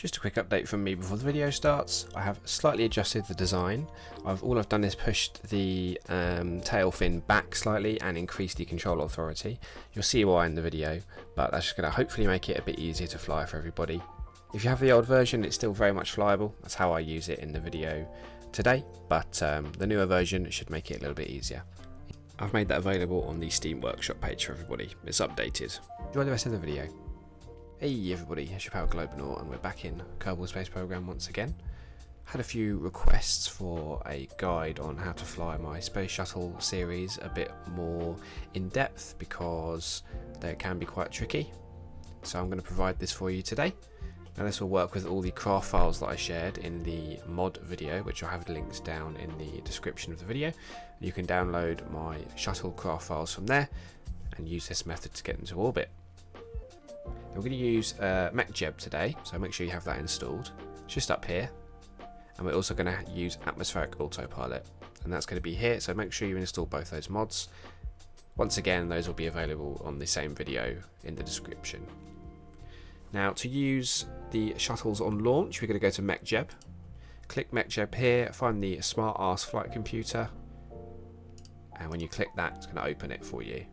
Just a quick update from me before the video starts. I have slightly adjusted the design. All I've done is pushed the tail fin back slightly and increased the control authority. You'll see why in the video, but that's just going to hopefully make it a bit easier to fly for everybody. If you have the old version, it's still very much flyable. That's how I use it in the video today, but the newer version should make it a little bit easier. I've made that available on the Steam Workshop page for everybody. It's updated. Enjoy the rest of the video. Hey everybody, it's your Power Globenaut and we're back in Kerbal Space Program once again. Had a few requests for a guide on how to fly my Space Shuttle series a bit more in depth because they can be quite tricky. So I'm going to provide this for you today. Now this will work with all the craft files that I shared in the mod video, which I'll have links down in the description of the video. You can download my shuttle craft files from there and use this method to get into orbit. We're going to use MechJeb today, so make sure you have that installed. It's just up here. And we're also going to use atmospheric autopilot, and that's going to be here, so make sure you install both those mods. Once again, those will be available on the same video in the description. Now, to use the shuttles on launch, we're going to go to MechJeb. Click MechJeb here, find the Smart Arse flight computer, and when you click that, it's going to open it for you.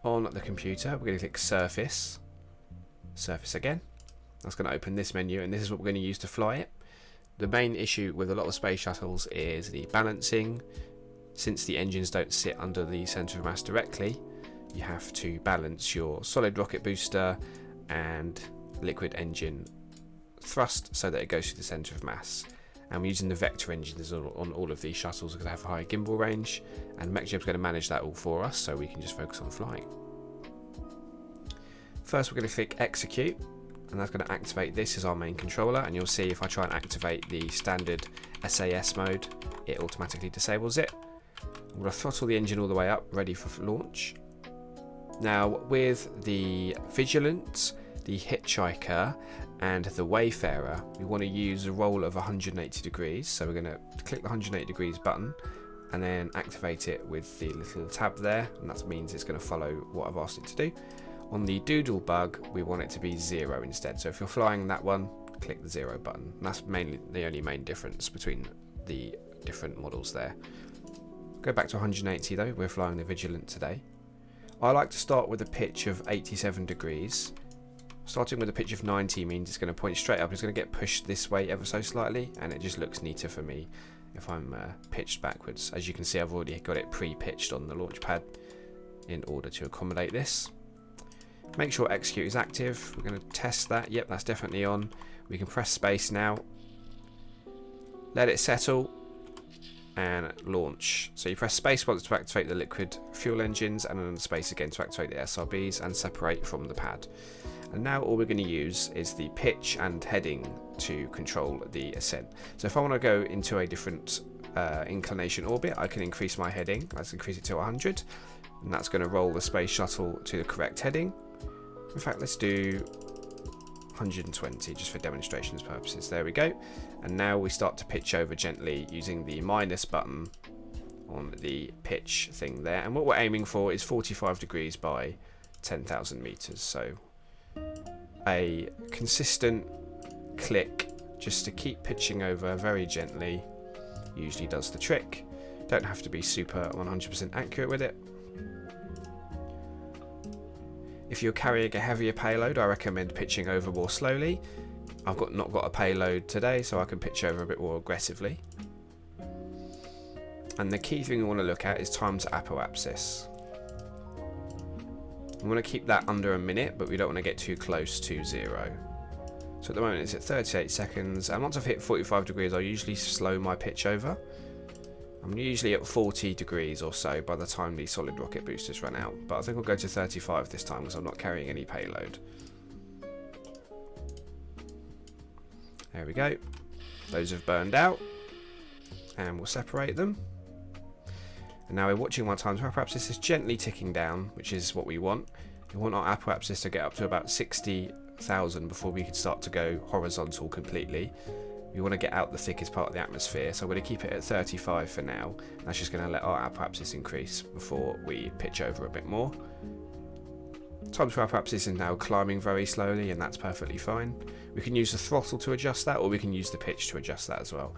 On the computer, we're going to click Surface. Surface again. That's going to open this menu, and this is what we're going to use to fly it. The main issue with a lot of space shuttles is the balancing. Since the engines don't sit under the centre of mass directly, you have to balance your solid rocket booster and liquid engine thrust so that it goes through the centre of mass. And we're using the vector engines on all of these shuttles because they have a high gimbal range, and MechJeb's going to manage that all for us so we can just focus on flying. First we're going to click execute, and that's going to activate this as our main controller, and you'll see if I try and activate the standard SAS mode, it automatically disables it. I'm going to throttle the engine all the way up, ready for launch. Now with the Vigilant, the Hitchhiker and the Wayfarer, we want to use a roll of 180 degrees, so we're going to click the 180 degrees button and then activate it with the little tab there, and that means it's going to follow what I've asked it to do. On the Doodle Bug, we want it to be 0 instead, so if you're flying that one, click the 0 button. And that's mainly the only main difference between the different models there. Go back to 180 though, we're flying the Vigilant today. I like to start with a pitch of 87 degrees. Starting with a pitch of 90 means it's going to point straight up. It's going to get pushed this way ever so slightly, and it just looks neater for me if I'm pitched backwards. As you can see, I've already got it pre-pitched on the launch pad in order to accommodate this. Make sure execute is active. We're going to test that. Yep, that's definitely on. We can press space now. Let it settle and launch. So you press space once to activate the liquid fuel engines, and then space again to activate the SRBs and separate from the pad. And now all we're going to use is the pitch and heading to control the ascent. So if I want to go into a different inclination orbit, I can increase my heading. Let's increase it to 100, and that's going to roll the space shuttle to the correct heading. In fact, let's do 120 just for demonstrations purposes. There we go. And now we start to pitch over gently using the minus button on the pitch thing there. And what we're aiming for is 45 degrees by 10,000 meters. So a consistent click just to keep pitching over very gently usually does the trick. Don't have to be super 100% accurate with it. If you're carrying a heavier payload, I recommend pitching over more slowly. I've not got a payload today, so I can pitch over a bit more aggressively. And the key thing we want to look at is time to apoapsis. We want to keep that under a minute, but we don't want to get too close to 0. So at the moment it's at 38 seconds, and once I've hit 45 degrees, I'll usually slow my pitch over. I'm usually at 40 degrees or so by the time the solid rocket boosters run out, but I think I'll go to 35 this time because I'm not carrying any payload. There we go. Those have burned out, and we'll separate them. And now we're watching my time to apoapsis is gently ticking down, which is what we want. We want our apoapsis to get up to about 60,000 before we can start to go horizontal completely. We want to get out the thickest part of the atmosphere, so I'm going to keep it at 35 for now. That's just going to let our apoapsis increase before we pitch over a bit more. Time to apoapsis is now climbing very slowly, and that's perfectly fine. We can use the throttle to adjust that, or we can use the pitch to adjust that as well.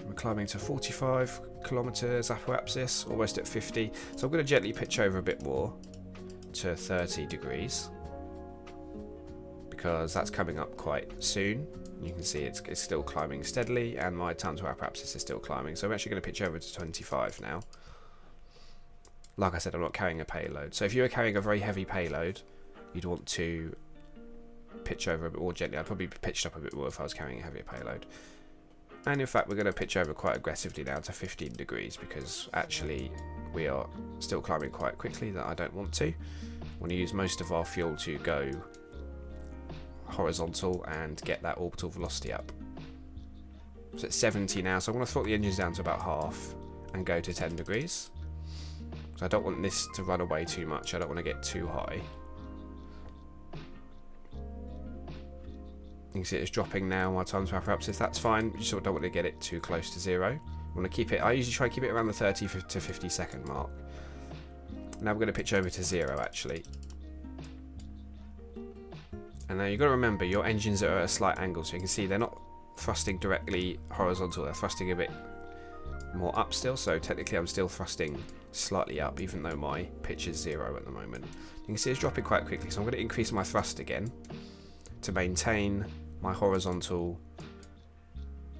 We're climbing to 45 kilometers apoapsis, almost at 50. So I'm going to gently pitch over a bit more to 30 degrees because that's coming up quite soon. You can see it's still climbing steadily, and my time to apoapsis is still climbing. So I'm actually going to pitch over to 25 now. Like I said, I'm not carrying a payload. So if you were carrying a very heavy payload, you'd want to pitch over a bit more gently. I'd probably be pitched up a bit more if I was carrying a heavier payload. And in fact, we're going to pitch over quite aggressively now to 15 degrees because actually we are still climbing quite quickly that I don't want to. I want to use most of our fuel to go horizontal and get that orbital velocity up. So it's 70 now, so I'm going to throttle the engines down to about half and go to 10 degrees. So I don't want this to run away too much. I don't want to get too high. You can see it's dropping now. My time to apoapsis, that's fine. You sort of don't want to get it too close to zero. You want to keep it. I usually try to keep it around the 30 to 50 second mark. Now we're going to pitch over to 0 actually. And now you've got to remember your engines are at a slight angle, so you can see they're not thrusting directly horizontal. They're thrusting a bit more up still. So technically, I'm still thrusting slightly up, even though my pitch is 0 at the moment. You can see it's dropping quite quickly, so I'm going to increase my thrust again to maintain my horizontal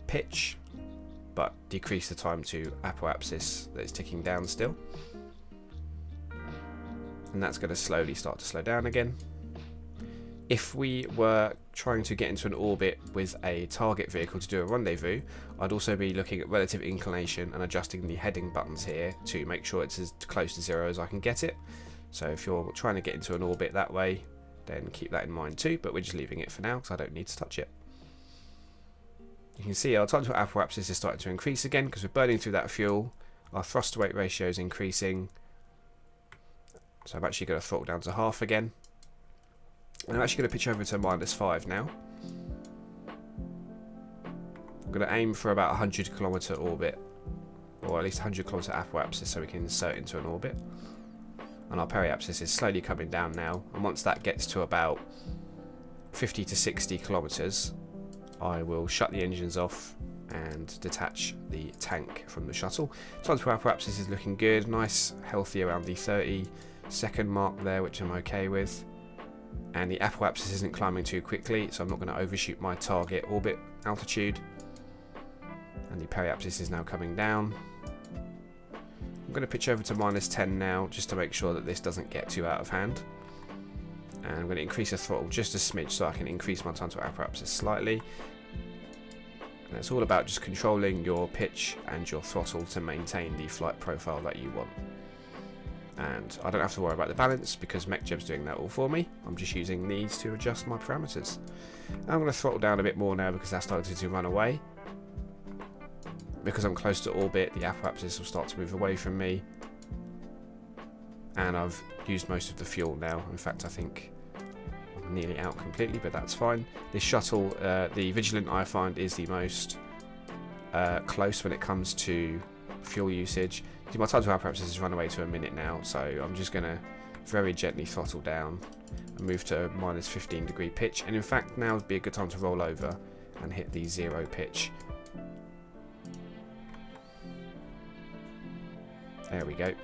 pitch, but decrease the time to apoapsis that is ticking down still. And that's going to slowly start to slow down again. If we were trying to get into an orbit with a target vehicle to do a rendezvous, I'd also be looking at relative inclination and adjusting the heading buttons here to make sure it's as close to 0 as I can get it. So if you're trying to get into an orbit that way, then keep that in mind too, but we're just leaving it for now because I don't need to touch it. You can see our time to apoapsis is starting to increase again because we're burning through that fuel. Our thrust to weight ratio is increasing. So I'm actually going to throttle down to half again. And I'm actually going to pitch over to -5 now. I'm going to aim for about 100 kilometer orbit, or at least 100 kilometer apoapsis, so we can insert into an orbit. And our periapsis is slowly coming down now, and once that gets to about 50 to 60 kilometers, I will shut the engines off and detach the tank from the shuttle. Time to apoapsis is looking good, nice, healthy around the 30-second mark there, which I'm okay with. And the apoapsis isn't climbing too quickly, so I'm not going to overshoot my target orbit altitude. And the periapsis is now coming down. I'm going to pitch over to -10 now, just to make sure that this doesn't get too out of hand. And I'm going to increase the throttle just a smidge so I can increase my time to apoapsis slightly. And it's all about just controlling your pitch and your throttle to maintain the flight profile that you want. And I don't have to worry about the balance because MechJeb's doing that all for me. I'm just using these to adjust my parameters. I'm going to throttle down a bit more now because that's starting to run away. Because I'm close to orbit, the apoapsis will start to move away from me. And I've used most of the fuel now. In fact, I think I'm nearly out completely, but that's fine. This shuttle, the Vigilant, I find is the most close when it comes to fuel usage. My time to apoapsis has run away to a minute now, so I'm just going to very gently throttle down and move to -15 degree pitch. And in fact, now would be a good time to roll over and hit the 0 pitch. There we go.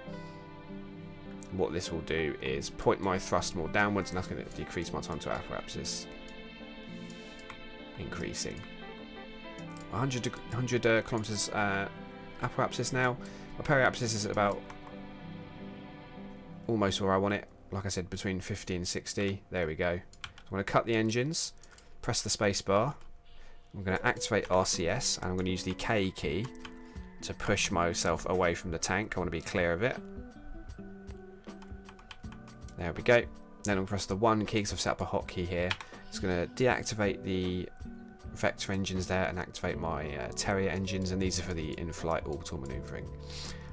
What this will do is point my thrust more downwards, and that's going to decrease my time to apoapsis. Increasing. 100 kilometers apoapsis now. My periapsis is at about almost where I want it. Like I said, between 50 and 60. There we go. I'm going to cut the engines, press the space bar. I'm going to activate RCS, and I'm going to use the K key to push myself away from the tank. I want to be clear of it. There we go. Then I'll press the 1 key because I've set up a hotkey here. It's going to deactivate the vector engines there and activate my Terrier engines, and these are for the in-flight orbital maneuvering.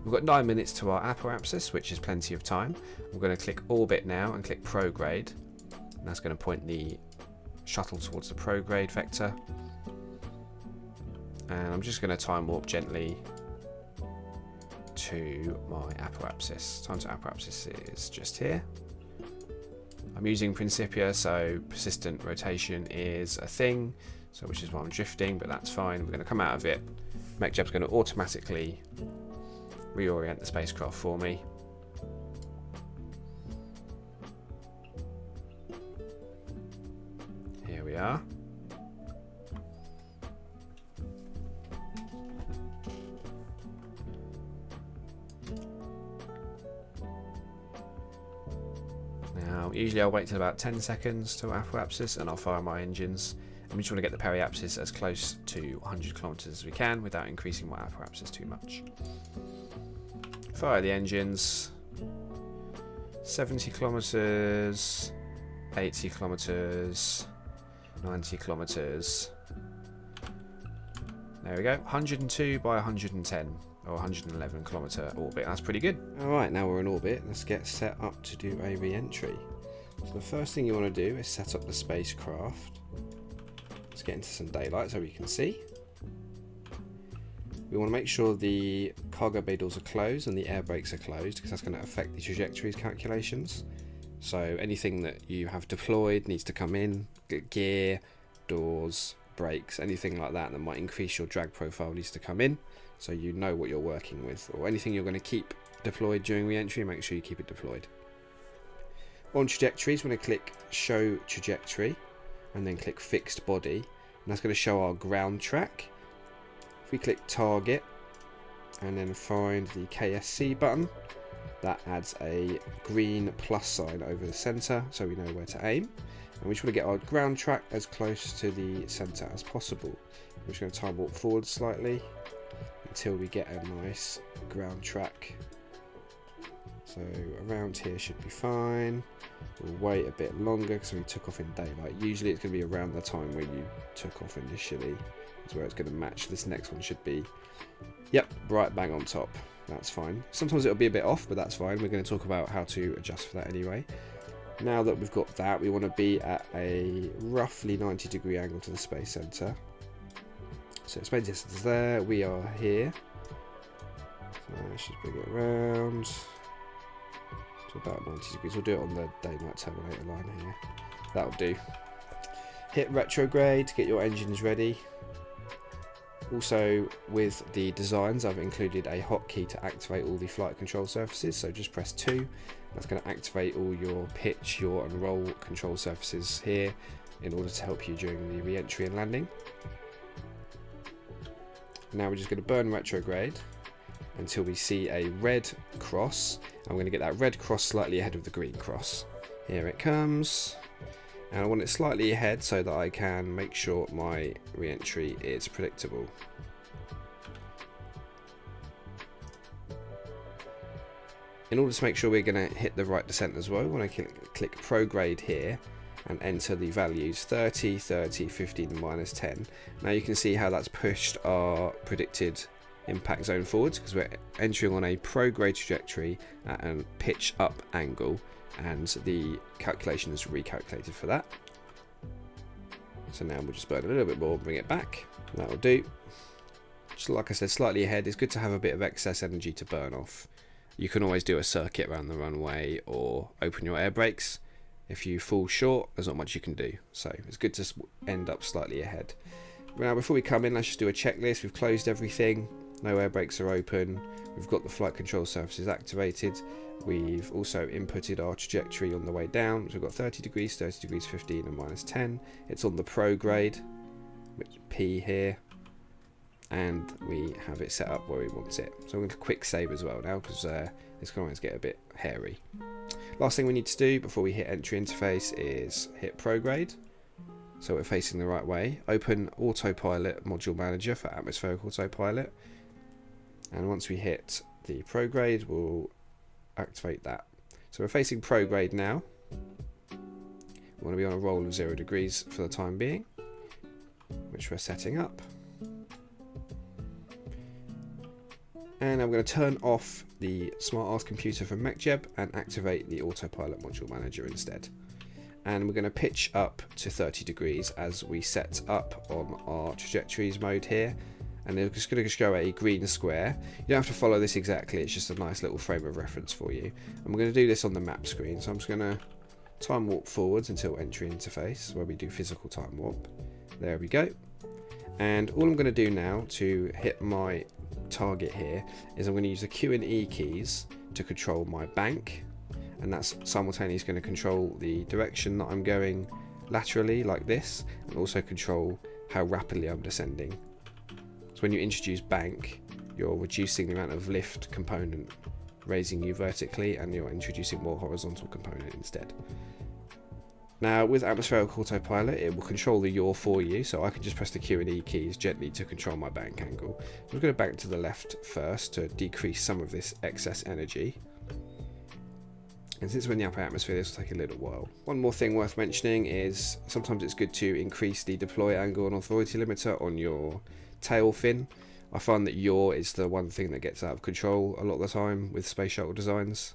We've got 9 minutes to our apoapsis, which is plenty of time. We're going to click orbit now and click prograde, and that's going to point the shuttle towards the prograde vector. And I'm just going to time warp gently to my apoapsis. Time to apoapsis is just here. I'm using Principia, so persistent rotation is a thing, so which is why I'm drifting, but that's fine. We're going to come out of it. MechJeb's going to automatically reorient the spacecraft for me. Here we are. Now, usually I'll wait till about 10 seconds to apoapsis and I'll fire my engines. And we just want to get the periapsis as close to 100 kilometers as we can without increasing my apoapsis too much. Fire the engines. 70 kilometers, 80 kilometers, 90 kilometers. There we go. 102 by 110 or 111 kilometer orbit. That's pretty good. Alright, now we're in orbit. Let's get set up to do a re-entry. So the first thing you want to do is set up the spacecraft. Let's get into some daylight so we can see. We want to make sure the cargo bay doors are closed and the air brakes are closed, because that's going to affect the trajectories calculations. So anything that you have deployed needs to come in. Gear, doors, brakes, anything like that might increase your drag profile needs to come in, so you know what you're working with. Or anything you're going to keep deployed during re-entry, make sure you keep it deployed. On trajectories, we're going to click Show Trajectory and then click Fixed Body, and that's going to show our ground track. If we click Target and then find the KSC button, that adds a green plus sign over the center so we know where to aim. And we just want to get our ground track as close to the center as possible. We're just going to time warp forward slightly until we get a nice ground track. So around here should be fine. We'll wait a bit longer because we took off in daylight. Usually it's going to be around the time where you took off initially. That's where it's going to match. This next one should be, yep, right bang on top. That's fine. Sometimes it'll be a bit off, but that's fine. We're going to talk about how to adjust for that anyway. Now that we've got that, we want to be at a roughly 90-degree angle to the space center. So space distance there. We are here. So let's just bring it around to about 90 degrees. We'll do it on the day-night terminator line here. That'll do. Hit retrograde to get your engines ready. Also, with the designs, I've included a hotkey to activate all the flight control surfaces. So just press 2. That's going to activate all your pitch, yaw and roll control surfaces here in order to help you during the re-entry and landing. Now we're just going to burn retrograde until we see a red cross. I'm going to get that red cross slightly ahead of the green cross. Here it comes. And I want it slightly ahead so that I can make sure my re-entry is predictable. In order to make sure we're going to hit the right descent as well, we want to click Prograde here and enter the values 30, 30, 15 and minus 10. Now you can see how that's pushed our predicted impact zone forwards, because we're entering on a prograde trajectory at a pitch up angle, and the calculation is recalculated for that. So now we'll just burn a little bit more, bring it back. That'll do. Just like I said, slightly ahead. It's good to have a bit of excess energy to burn off. You can always do a circuit around the runway or open your air brakes. If you fall short, there's not much you can do. So it's good to end up slightly ahead. Now before we come in, let's just do a checklist. We've closed everything. No air brakes are open. We've got the flight control surfaces activated. We've also inputted our trajectory on the way down. So we've got 30 degrees, 15 and minus 10. It's on the prograde, which P here. And we have it set up where we want it. So I'm going to quick save as well now, because this can always get a bit hairy. Last thing we need to do before we hit entry interface is hit prograde. So we're facing the right way. Open autopilot module manager for atmospheric autopilot. And once we hit the prograde, we'll activate that. So we're facing prograde now. We want to be on a roll of 0 degrees for the time being, which we're setting up. And I'm going to turn off the SmartArth computer from MechJeb and activate the autopilot module manager instead. And we're going to pitch up to 30 degrees as we set up on our trajectories mode here. and they're just going to show a green square. You don't have to follow this exactly, it's just a nice little frame of reference for you. And we're going to do this on the map screen, so I'm just going to time warp forwards until entry interface, where we do physical time warp. There we go. And all I'm going to do now to hit my target here is I'm going to use the Q and E keys to control my bank, and that's simultaneously going to control the direction that I'm going laterally like this, and also control how rapidly I'm descending. So when you introduce bank, you're reducing the amount of lift component raising you vertically, and you're introducing more horizontal component instead. Now with atmospheric autopilot, it will control the yaw for you, so I can just press the Q and E keys gently to control my bank angle. I'm going to bank to the left first to decrease some of this excess energy. And since we're in the upper atmosphere, this will take a little while. One more thing worth mentioning is sometimes it's good to increase the deploy angle and authority limiter on your tail fin. I find that yaw is the one thing that gets out of control a lot of the time with space shuttle designs.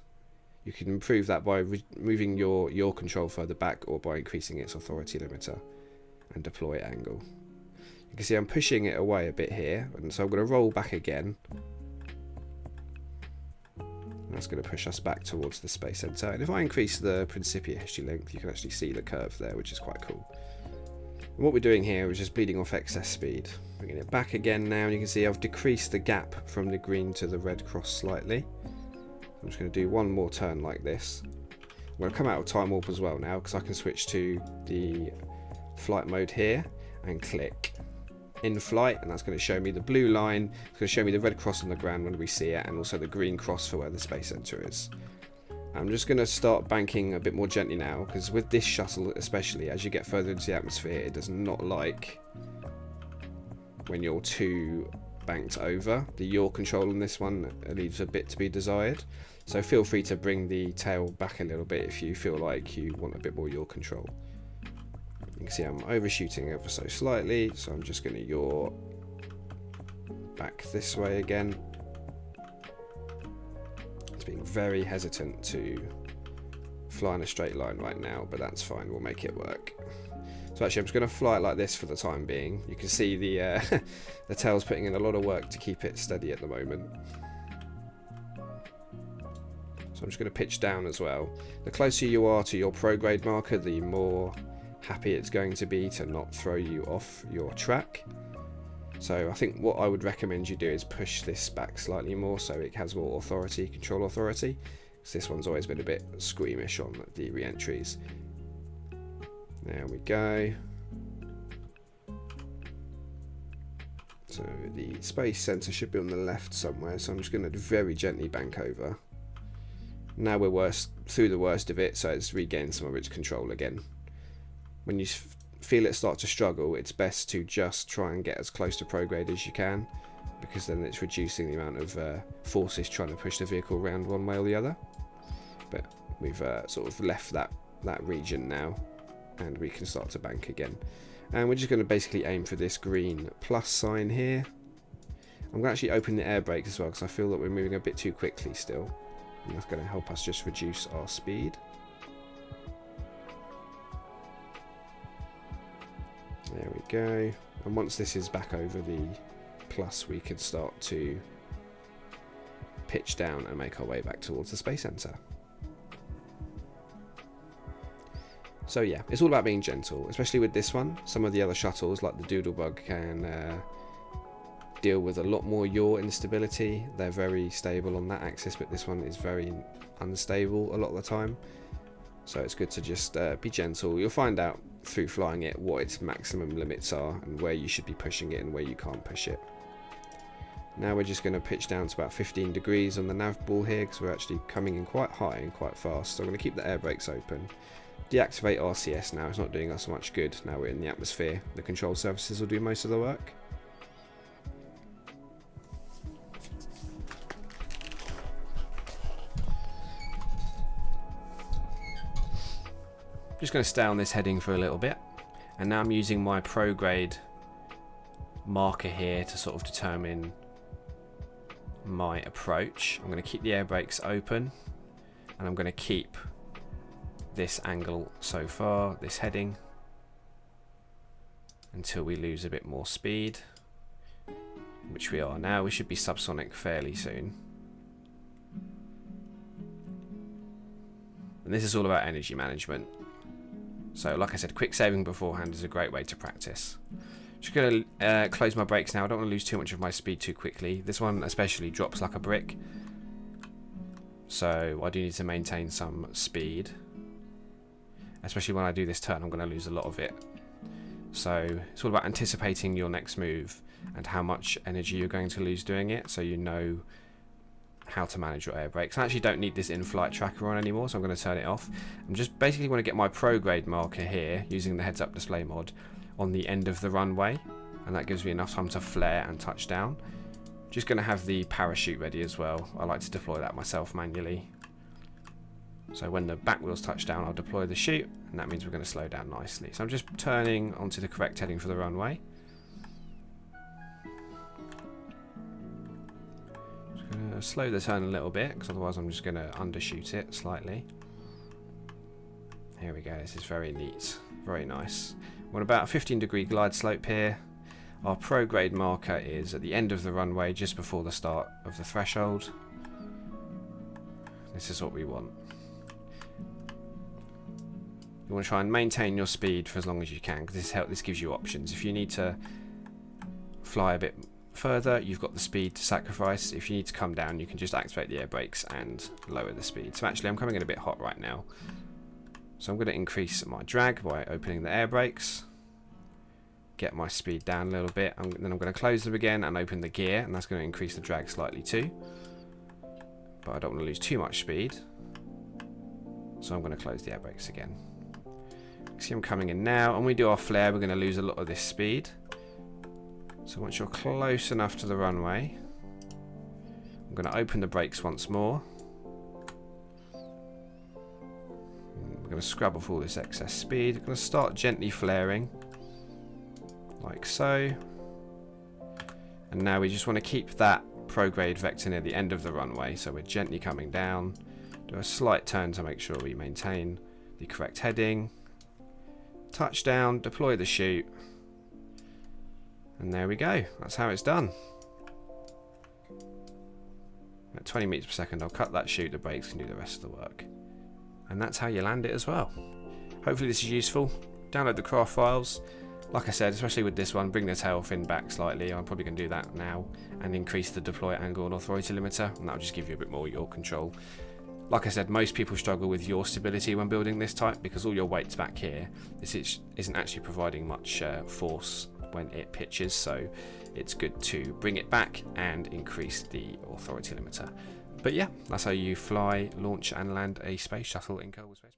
You can improve that by moving your yaw control further back, or by increasing its authority limiter and deploy angle. You can see I'm pushing it away a bit here, and so I'm going to roll back again. That's going to push us back towards the space center. And if I increase the Principia history length, you can actually see the curve there, which is quite cool. And what we're doing here is just bleeding off excess speed. Bringing it back again now, and you can see I've decreased the gap from the green to the red cross slightly. I'm just going to do one more turn like this. I'm going to come out of time warp as well now, because I can switch to the flight mode here and click in flight, and that's going to show me the blue line. It's going to show me the red cross on the ground when we see it, and also the green cross for where the space center is. I'm just going to start banking a bit more gently now, because with this shuttle especially, as you get further into the atmosphere, it does not like when you're too banked over. The yaw control on this one leaves a bit to be desired, so feel free to bring the tail back a little bit if you feel like you want a bit more yaw control. You can see I'm overshooting ever so slightly, so I'm just going to yaw back this way again. It's being very hesitant to fly in a straight line right now, but that's fine, we'll make it work. So actually I'm just going to fly it like this for the time being. You can see the the tail's putting in a lot of work to keep it steady at the moment. So I'm just going to pitch down as well. The closer you are to your prograde marker, the more happy it's going to be to not throw you off your track. So I think what I would recommend you do is push this back slightly more so it has more authority, control authority, because this one's always been a bit squeamish on the re-entries. There we go. So the space center should be on the left somewhere, so I'm just going to very gently bank over. Now we're through the worst of it, so it's regained some of its control again. When you feel it start to struggle, it's best to just try and get as close to prograde as you can, because then it's reducing the amount of forces trying to push the vehicle around one way or the other. But we've sort of left that region now, and we can start to bank again. And we're just going to basically aim for this green plus sign here. I'm going to actually open the air brakes as well, because I feel that we're moving a bit too quickly still, and that's going to help us just reduce our speed. There we go. And once this is back over the plus, we can start to pitch down and make our way back towards the space center. So yeah, it's all about being gentle, especially with this one. Some of the other shuttles, like the Doodlebug, can deal with a lot more yaw instability. They're very stable on that axis, but this one is very unstable a lot of the time. So it's good to just be gentle. You'll find out through flying it what its maximum limits are and where you should be pushing it and where you can't push it. Now we're just going to pitch down to about 15 degrees on the nav ball here, because we're actually coming in quite high and quite fast. So I'm going to keep the air brakes open. Deactivate RCS now, it's not doing us much good now we're in the atmosphere. The control surfaces will do most of the work. Just going to stay on this heading for a little bit, and now I'm using my prograde marker here to sort of determine my approach. I'm going to keep the air brakes open, and I'm going to keep this angle so far, this heading, until we lose a bit more speed. which we are now. We should be subsonic fairly soon. And this is all about energy management. So like I said, quick saving beforehand is a great way to practice. Just going to close my brakes now. I don't want to lose too much of my speed too quickly. This one especially drops like a brick. So I do need to maintain some speed. Especially when I do this turn, I'm going to lose a lot of it. So it's all about anticipating your next move and how much energy you're going to lose doing it, so you know how to manage your air brakes. I actually don't need this in-flight tracker on anymore, so I'm going to turn it off. I'm just basically want to get my prograde marker here using the heads-up display mod on the end of the runway, and that gives me enough time to flare and touch down. Just going to have the parachute ready as well. I like to deploy that myself manually. So when the back wheels touch down, I'll deploy the chute, and that means we're going to slow down nicely. So I'm just turning onto the correct heading for the runway. Just going to slow the turn a little bit, because otherwise I'm just going to undershoot it slightly. Here we go, this is very neat, very nice. We're on about a 15-degree glide slope here. Our prograde marker is at the end of the runway, just before the start of the threshold. This is what we want. You want to try and maintain your speed for as long as you can, because this gives you options. If you need to fly a bit further, you've got the speed to sacrifice. If you need to come down, you can just activate the air brakes and lower the speed. So actually I'm coming in a bit hot right now. So I'm going to increase my drag by opening the air brakes. Get my speed down a little bit, and then I'm going to close them again and open the gear, and that's going to increase the drag slightly too. But I don't want to lose too much speed. So I'm going to close the air brakes again. See, I'm coming in now, and when we do our flare, we're going to lose a lot of this speed. So once you're close enough to the runway, I'm going to open the brakes once more. We're going to scrub off all this excess speed. I'm going to start gently flaring, like so. And now we just want to keep that prograde vector near the end of the runway, so we're gently coming down. Do a slight turn to make sure we maintain the correct heading. Touchdown, deploy the chute, and there we go. That's how it's done. At 20 meters per second, I'll cut that chute, the brakes can do the rest of the work. And that's how you land it as well. Hopefully this is useful. Download the craft files. Like I said, especially with this one, bring the tail fin back slightly. I'm probably going to do that now, and increase the deploy angle and authority limiter, and that'll just give you a bit more yaw control. Like I said, most people struggle with yaw stability when building this type, because all your weight's back here. This isn't actually providing much force when it pitches, so it's good to bring it back and increase the authority limiter. But yeah, that's how you fly, launch and land a space shuttle in Kerbal Space.